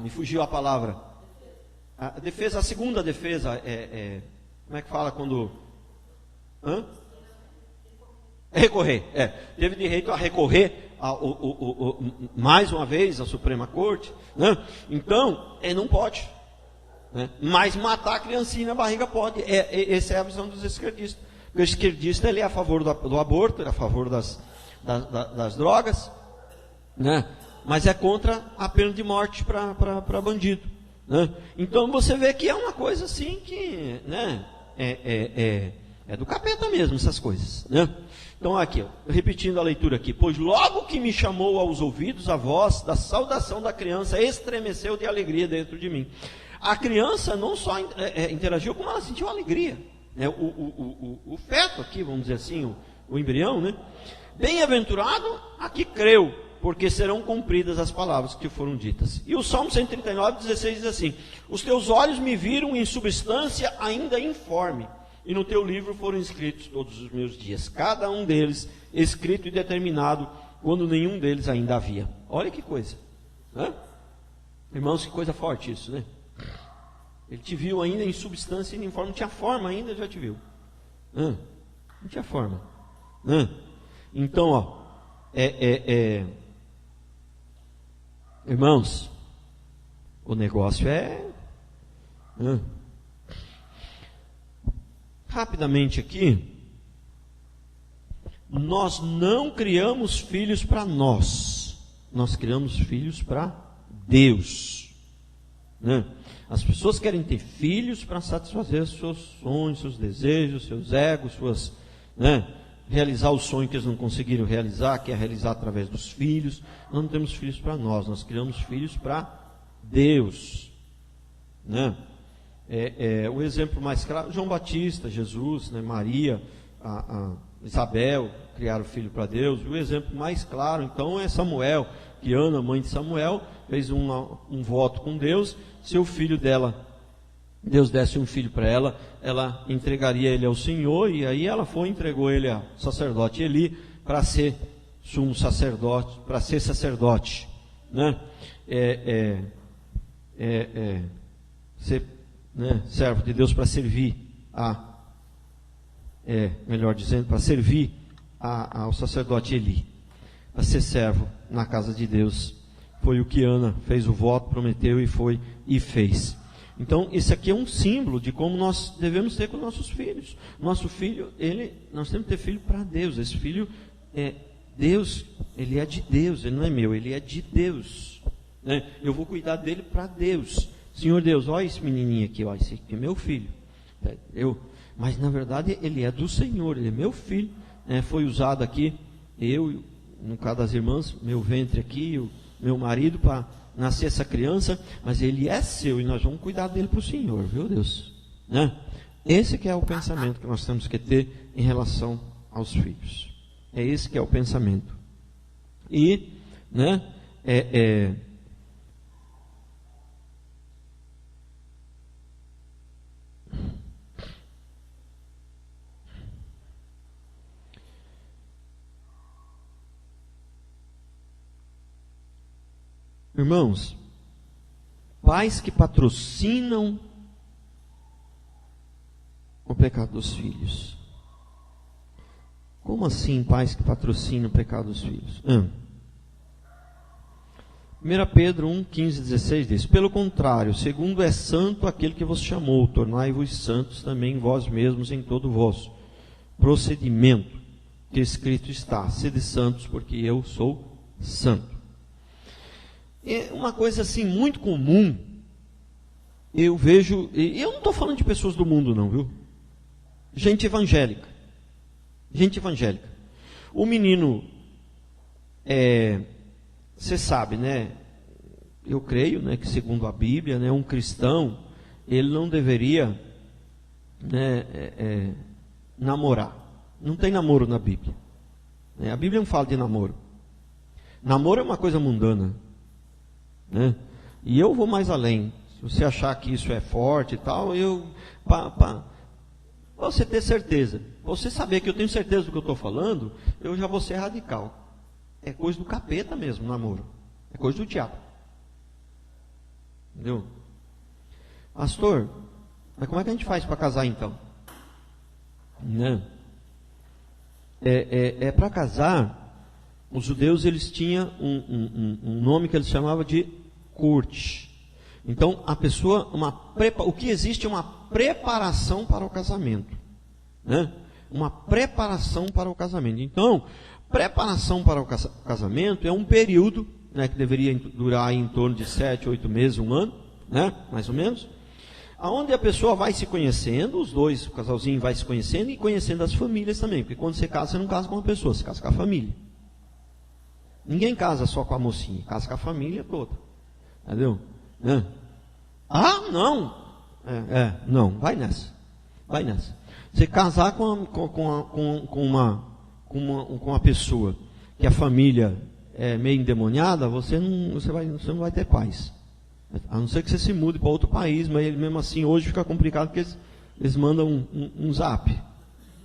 Speaker 1: me fugiu a palavra, a segunda defesa, como é que fala quando... Recorrer, teve direito a recorrer mais uma vez à Suprema Corte, né? Então, não pode, né? Mas matar a criancinha na barriga pode. Essa é a visão dos esquerdistas. Porque o esquerdista, ele é a favor do aborto, ele é a favor das drogas, né? Mas é contra a pena de morte para bandido, né? Então você vê que é uma coisa assim que, né, é do capeta mesmo, essas coisas, né? Então aqui, ó, repetindo a leitura aqui: pois logo que me chamou aos ouvidos a voz da saudação da criança, estremeceu de alegria dentro de mim. A criança não só interagiu, como ela sentiu alegria, né? O feto aqui, vamos dizer assim, o embrião, né? Bem-aventurado a que creu, porque serão cumpridas as palavras que foram ditas. E o Salmo 139:16 diz assim: os teus olhos me viram em substância ainda informe, e no teu livro foram escritos todos os meus dias, cada um deles escrito e determinado, quando nenhum deles ainda havia. Olha que coisa, né? Irmãos, que coisa forte isso, né? Ele te viu ainda em substância e informe, não tinha forma ainda, já te viu. Não tinha forma. Então, ó, irmãos, o negócio é Rapidamente aqui, nós não criamos filhos para nós criamos filhos para Deus. As pessoas querem ter filhos para satisfazer seus sonhos, seus desejos, seus egos, realizar o sonho que eles não conseguiram realizar, que é realizar através dos filhos. Nós não temos filhos para nós criamos filhos para Deus. O exemplo mais claro, João Batista, Jesus, Maria, a Isabel criaram filho para Deus. O exemplo mais claro então é Samuel, que Ana, mãe de Samuel, fez um voto com Deus. Se o filho dela, Deus desse um filho para ela, ela entregaria ele ao Senhor, e aí ela entregou ele ao sacerdote Eli, para ser sumo sacerdote, para ser sacerdote, ser servo de Deus, para servir melhor dizendo, para servir ao sacerdote Eli, para ser servo na casa de Deus. Foi o que Ana fez o voto, prometeu e fez. Então, esse aqui é um símbolo de como nós devemos ter com nossos filhos. Nosso filho, nós temos que ter filho para Deus. Esse filho Deus, ele é de Deus, ele não é meu, ele é de Deus. Eu vou cuidar dele para Deus. Senhor Deus, olha esse menininho aqui, esse aqui é meu filho. Mas na verdade ele é do Senhor, ele é meu filho. Foi usado aqui, no caso das irmãs, meu ventre aqui, o meu marido, para nascer essa criança, mas ele é seu e nós vamos cuidar dele para o Senhor, viu Deus? Esse que é o pensamento que nós temos que ter em relação aos filhos. É esse que é o pensamento. E, irmãos, pais que patrocinam o pecado dos filhos. Como assim, pais que patrocinam o pecado dos filhos? 1 Pedro 1, 15 e 16 diz: pelo contrário, segundo é santo aquele que vos chamou, tornai-vos santos também vós mesmos em todo o vosso procedimento, que escrito está: sede santos, porque eu sou santo. É uma coisa assim muito comum, eu vejo, e eu não estou falando de pessoas do mundo não, viu? Gente evangélica. O menino, você sabe, eu creio, que segundo a Bíblia, um cristão, ele não deveria, namorar. Não tem namoro na Bíblia. A Bíblia não fala de namoro. Namoro é uma coisa mundana. E eu vou mais além. Se você achar que isso é forte e tal, para você ter certeza, você saber que eu tenho certeza do que eu estou falando, eu já vou ser radical. É coisa do capeta mesmo, namoro. É coisa do diabo. Entendeu? Pastor, mas como é que a gente faz para casar então? Para casar, os judeus eles tinham um nome que eles chamavam de corte. Então a pessoa, o que existe é uma preparação para o casamento, uma preparação para o casamento. Então, preparação para o casamento é um período, que deveria durar em torno de 7, 8 meses, 1 ano, mais ou menos, aonde a pessoa vai se conhecendo, o casalzinho vai se conhecendo e conhecendo as famílias também, porque quando você casa, você não casa com uma pessoa, você casa com a família. Ninguém casa só com a mocinha, casa com a família toda. Entendeu? Não! Não, vai nessa. Você casar com uma pessoa que a família é meio endemoniada, você não vai ter paz. A não ser que você se mude para outro país, mas mesmo assim hoje fica complicado porque eles mandam um zap.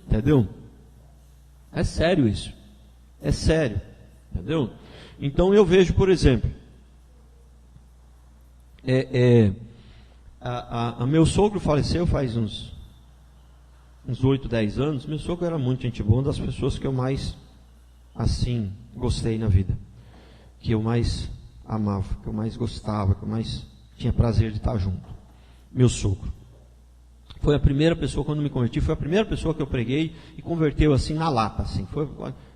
Speaker 1: Entendeu? É sério isso. É sério. Entendeu? Então eu vejo, por exemplo, meu sogro faleceu faz uns 8, 10 anos. Meu sogro era muito gente boa, uma das pessoas que eu mais assim gostei na vida, que eu mais amava, que eu mais gostava, que eu mais tinha prazer de estar junto. meu sogro. Foi a primeira pessoa, quando me converti, foi a primeira pessoa que eu preguei e converteu assim na lata. Assim.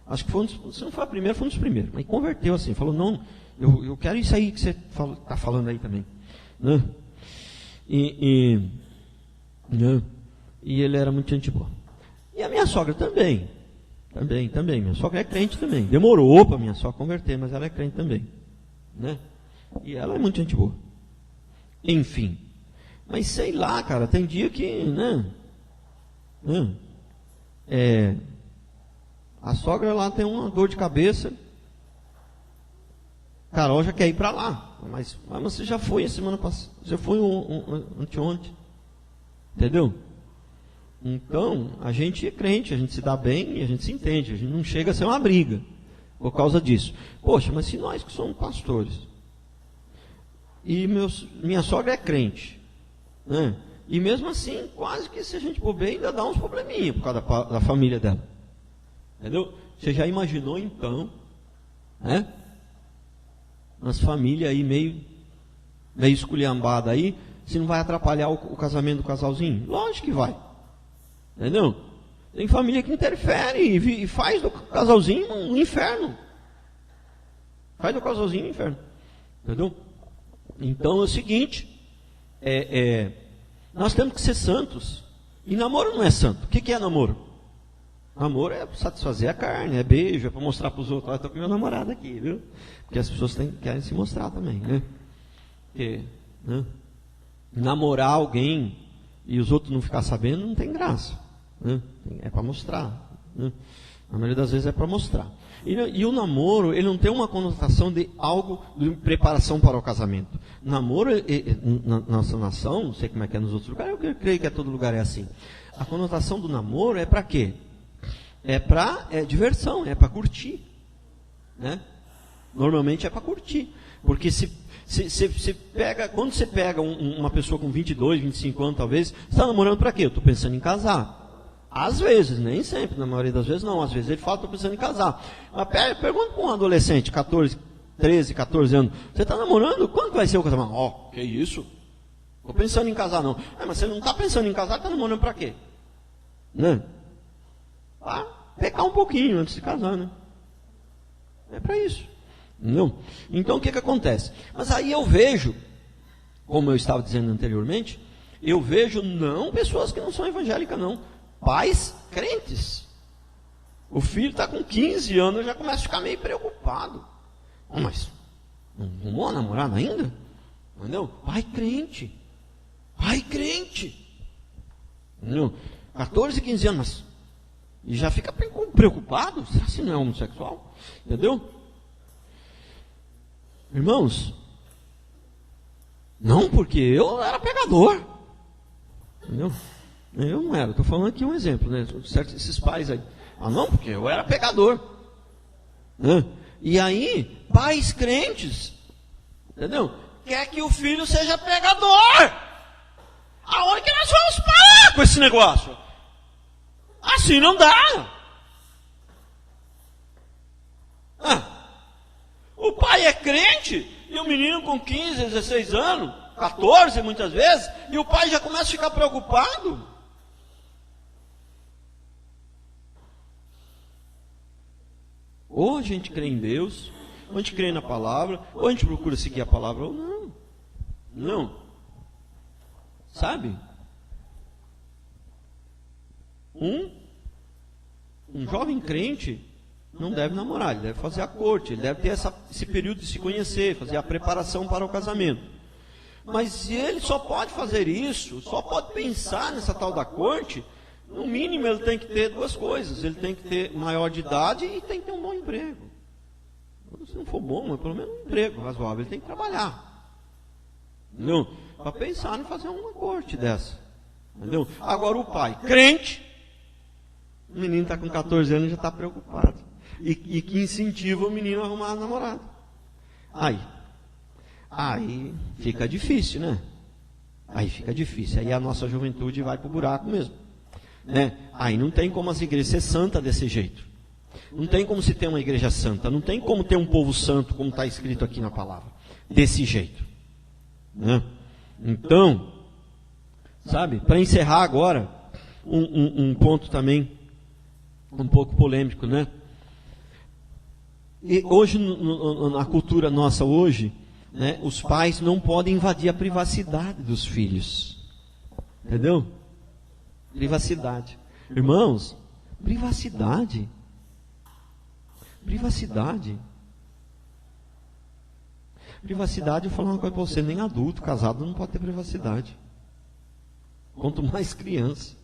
Speaker 1: Acho que foi se não foi a primeira, foi um dos primeiros. Mas converteu assim, falou, não, eu quero isso aí que você está falando aí também. Né? Né? E ele era muito gente boa. E a minha sogra também. Também. Minha sogra é crente também. Demorou para minha sogra converter, mas ela é crente também. Né? E ela é muito gente boa. Enfim. Mas sei lá, cara, tem dia que, a sogra lá tem uma dor de cabeça. Carol já quer ir para lá. Mas você já foi a semana passada. Já foi anteontem. Entendeu? Então, a gente é crente, a gente se dá bem e a gente se entende. A gente não chega a ser uma briga por causa disso. Poxa, mas se nós que somos pastores, e minha sogra é crente, né? E mesmo assim, quase que se a gente for bem, ainda dá uns probleminha por causa da família dela. Entendeu? Você já imaginou então, né? Umas famílias aí meio esculhambada aí, se não vai atrapalhar o casamento do casalzinho? Lógico que vai. Entendeu? Tem família que interfere e faz do casalzinho um inferno. Faz do casalzinho um inferno. Entendeu? Então é o seguinte, nós temos que ser santos. E namoro não é santo. O que é namoro? Namoro é satisfazer a carne, é beijo, é para mostrar para os outros. Estou com meu namorado aqui, viu? Porque as pessoas querem se mostrar também, né? Porque, né? Namorar alguém e os outros não ficar sabendo não tem graça, né? É para mostrar, né? A maioria das vezes é para mostrar. E o namoro, ele não tem uma conotação de algo de preparação para o casamento. Namoro, na nossa nação, não sei como é que é nos outros lugares, eu creio que todo lugar é assim. A conotação do namoro é para quê? É para diversão, é para curtir, né? Normalmente é para curtir. Porque quando você pega uma pessoa com 22, 25 anos talvez, você está namorando para quê? Eu estou pensando em casar. Às vezes, nem sempre, na maioria das vezes não. Às vezes ele fala, estou pensando em casar. Mas pergunta para um adolescente, 13, 14 anos, você está namorando? Quando vai ser o casamento? Que isso? Estou pensando em casar não. Mas você não está pensando em casar, está namorando para quê? Né? Para pecar um pouquinho antes de casar, né? É para isso. Não. Então o que acontece? Mas aí eu vejo, como eu estava dizendo anteriormente, eu vejo não pessoas que não são evangélicas não, pais crentes. O filho está com 15 anos, eu já começo a ficar meio preocupado. Mas não arrumou a namorada ainda? Entendeu? Pai crente. Entendeu? 14, 15 anos. E já fica preocupado? Será que não é homossexual? Entendeu? Irmãos, não, porque eu era pegador. Entendeu? Eu não era, estou falando aqui um exemplo, né? Esses pais aí. Não, porque eu era pegador. Né? E aí, pais crentes, entendeu? Quer que o filho seja pegador. Aonde que nós vamos parar com esse negócio? Assim não dá. O pai é crente e o menino com 15, 16 anos, 14 muitas vezes, e o pai já começa a ficar preocupado. Ou a gente crê em Deus, ou a gente crê na palavra, ou a gente procura seguir a palavra, ou não. Não. Sabe? Um jovem crente não deve namorar, ele deve fazer a corte, ele deve ter esse período de se conhecer, fazer a preparação para o casamento. Mas ele só pode fazer isso, só pode pensar nessa tal da corte, no mínimo ele tem que ter duas coisas, ele tem que ter maior de idade e tem que ter um bom emprego. Se não for bom, mas pelo menos um emprego razoável, ele tem que trabalhar. Entendeu? Para pensar em fazer uma corte dessa. Entendeu? Agora o pai, crente, o menino está com 14 anos e já está preocupado. E que incentiva o menino a arrumar a namorada. Aí fica difícil, né? Aí fica difícil. Aí a nossa juventude vai para o buraco mesmo. Né? Aí não tem como as igrejas ser santa desse jeito. Não tem como se ter uma igreja santa. Não tem como ter um povo santo, como está escrito aqui na palavra. Desse jeito. Né? Então, Sabe? Para encerrar agora, um ponto também um pouco polêmico, né? E hoje, na cultura nossa hoje, né, os pais não podem invadir a privacidade dos filhos. Entendeu? Privacidade. Irmãos, privacidade. Privacidade. Privacidade, eu vou falar uma coisa para você, nem adulto, casado, não pode ter privacidade. Quanto mais criança.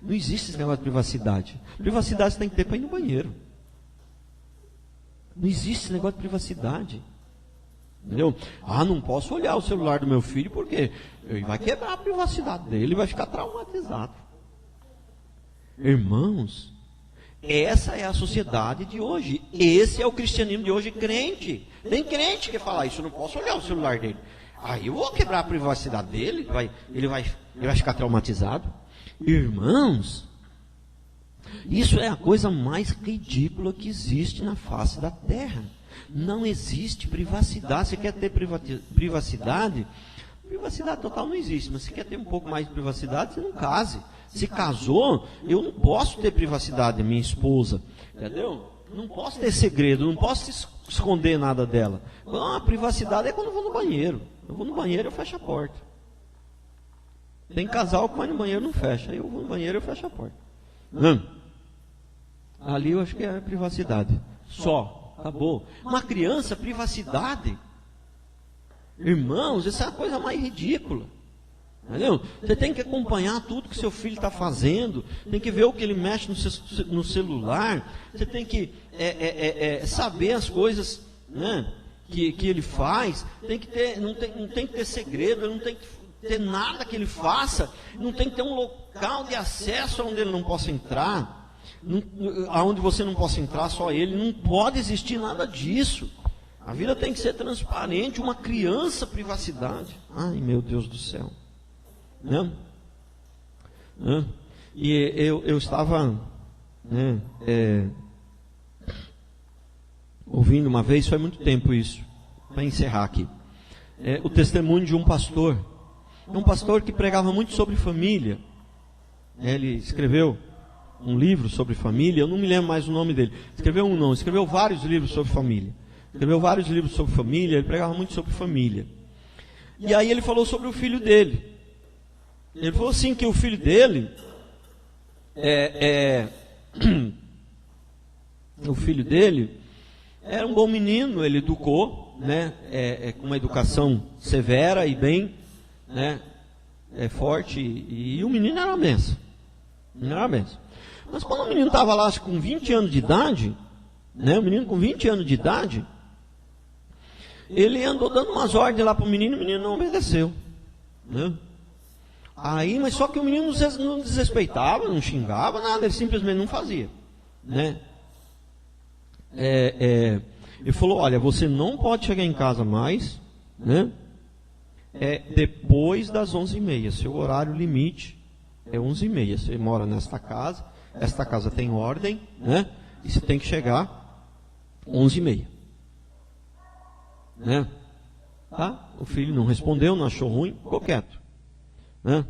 Speaker 1: Não existe esse negócio de privacidade. Privacidade você tem que ter para ir no banheiro. Não existe esse negócio de privacidade. Entendeu? Ah, não posso olhar o celular do meu filho porque ele vai quebrar a privacidade dele, ele vai ficar traumatizado. Irmãos, essa é a sociedade de hoje. Esse é o cristianismo de hoje, crente. Tem crente que fala isso, eu não posso olhar o celular dele. Aí eu vou quebrar a privacidade dele, ele vai ficar traumatizado. Irmãos, isso é a coisa mais ridícula que existe na face da terra. Não existe privacidade. Você quer ter privacidade? Privacidade total não existe, mas se quer ter um pouco mais de privacidade, você não case. Se casou, eu não posso ter privacidade da minha esposa, entendeu? Não posso ter segredo, não posso esconder nada dela. A privacidade é quando eu vou no banheiro. Eu vou no banheiro, eu fecho a porta. Tem casal que vai no banheiro e não fecha. Aí eu vou no banheiro e eu fecho a porta. Ali eu acho que é privacidade. Só, acabou. Uma criança, privacidade. Irmãos, essa é a coisa mais ridícula. Entendeu? Você tem que acompanhar tudo que seu filho está fazendo, tem que ver o que ele mexe no celular, você tem que saber as coisas, né, que ele faz, tem que ter, não tem que ter segredo, não tem que ter nada que ele faça, não tem que ter um local de acesso onde ele não possa entrar, aonde você não possa entrar, só ele, não pode existir nada disso. A vida tem que ser transparente, uma criança, privacidade. Ai, meu Deus do céu. Né? E eu estava ouvindo uma vez, faz muito tempo isso, para encerrar aqui, o testemunho de um pastor que pregava muito sobre família. Ele escreveu um livro sobre família, eu não me lembro mais o nome dele, escreveu vários livros sobre família, ele pregava muito sobre família, e aí ele falou sobre o filho dele. Ele falou assim que o filho dele o filho dele era um bom menino, ele educou, né, com uma educação severa e bem, né, forte, e o menino era uma benção. Mas quando o menino estava lá com 20 anos de idade, né, ele andou dando umas ordens lá para o menino não obedeceu, né? Aí, mas só que o menino não desrespeitava, não xingava, nada, ele simplesmente não fazia, né? Ele falou, olha, você não pode chegar em casa mais, né? Depois das 11h30, seu horário limite é 11h30, você mora nesta casa, esta casa tem ordem, né? E você tem que chegar 11h30, né? Tá? O filho não respondeu, não achou ruim, ficou quieto. Né?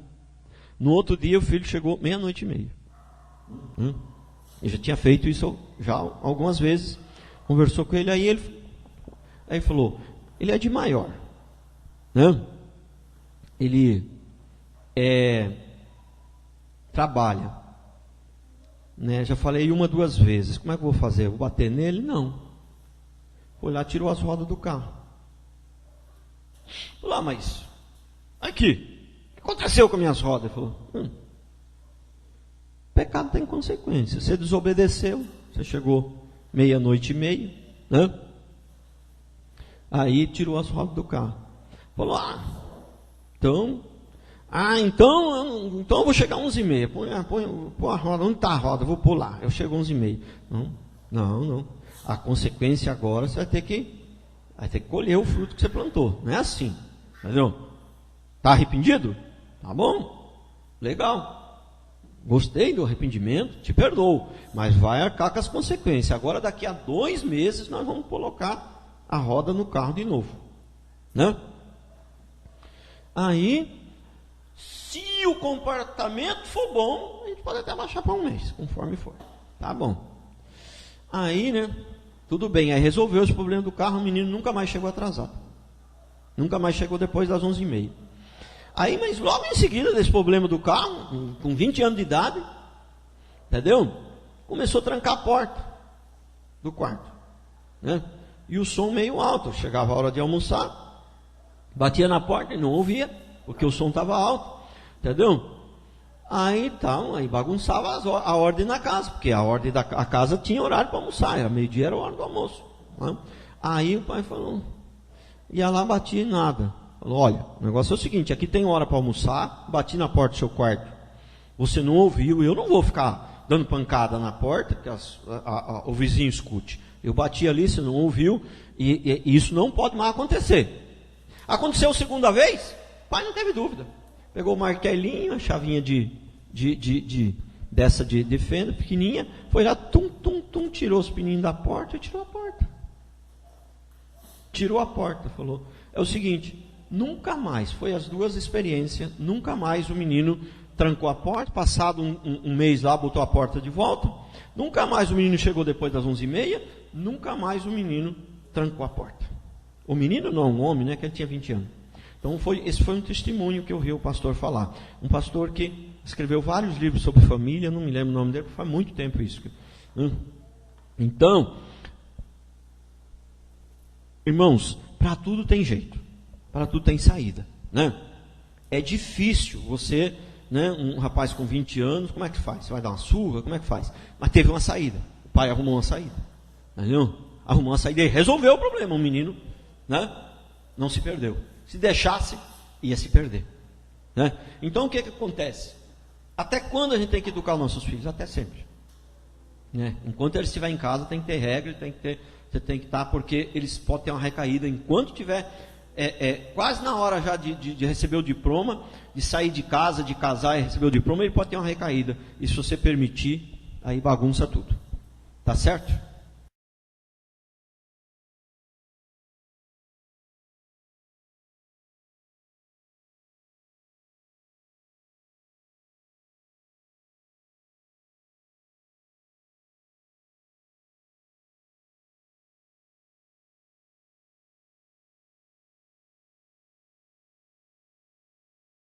Speaker 1: No outro dia o filho chegou 00:30. Ele já tinha feito isso já algumas vezes. Conversou com ele, aí ele falou, ele é de maior, né? Ele trabalha, né? Já falei 1, 2 vezes. Como é que eu vou fazer? Eu vou bater nele? Não. Foi lá, tirou as rodas do carro. Lá, mas aqui, o que aconteceu com as minhas rodas? Ele falou, pecado tem consequência. Você desobedeceu, você chegou 00:30, né? Aí tirou as rodas do carro. Falou, então eu vou chegar 11h30. Põe a roda, onde está a roda? Eu vou pôr lá. Eu chego 11h30. Não. A consequência agora você vai ter que colher o fruto que você plantou. Não é assim, entendeu? Está arrependido? Tá bom, legal, gostei do arrependimento, te perdoo, mas vai arcar com as consequências. Agora daqui a 2 meses nós vamos colocar a roda no carro de novo, né? Aí Se o comportamento for bom, a gente pode até baixar para um mês, conforme for. Tá bom. Aí, né? Tudo bem. Aí resolveu esse problema do carro, o menino nunca mais chegou atrasado. Nunca mais chegou depois das 11h30. Aí, mas logo em seguida desse problema do carro, com 20 anos de idade, entendeu? Começou a trancar a porta do quarto, né? E o som meio alto. Chegava a hora de almoçar, batia na porta e não ouvia, porque o som estava alto, entendeu? Aí bagunçava a ordem na casa, porque a ordem da casa tinha horário para almoçar, era meio-dia, era a hora do almoço, né? Aí o pai falou, ia lá, batia e nada. Falou, olha, o negócio é o seguinte, aqui tem hora para almoçar, bati na porta do seu quarto, você não ouviu, eu não vou ficar dando pancada na porta, que o vizinho escute. Eu bati ali, você não ouviu, e isso não pode mais acontecer. Aconteceu a segunda vez, o pai não teve dúvida. Pegou o martelinho, a chavinha de fenda, pequenininha, foi lá, tirou os pininhos da porta e tirou a porta. Tirou a porta, falou, é o seguinte, nunca mais, foi as duas experiências, nunca mais o menino trancou a porta, passado um mês lá, botou a porta de volta, nunca mais o menino chegou depois das 11h30, nunca mais o menino trancou a porta. O menino não, um homem, né, que ele tinha 20 anos. Então esse foi um testemunho que eu vi o pastor falar. Um pastor que escreveu vários livros sobre família, não me lembro o nome dele, porque faz muito tempo isso. Então, irmãos, para tudo tem jeito, para tudo tem saída, né? É difícil você, né, um rapaz com 20 anos, como é que faz? Você vai dar uma surra? Como é que faz? Mas teve uma saída, o pai arrumou uma saída, entendeu? Arrumou uma saída e resolveu o problema, o menino, né, não se perdeu. Se deixasse, ia se perder, né? Então o que acontece? Até quando a gente tem que educar os nossos filhos? Até sempre, né? Enquanto eles estiverem em casa, tem que ter regra, você tem que estar, porque eles podem ter uma recaída enquanto tiver quase na hora já de receber o diploma, de sair de casa, de casar e receber o diploma, ele pode ter uma recaída. E se você permitir, aí bagunça tudo. Tá certo?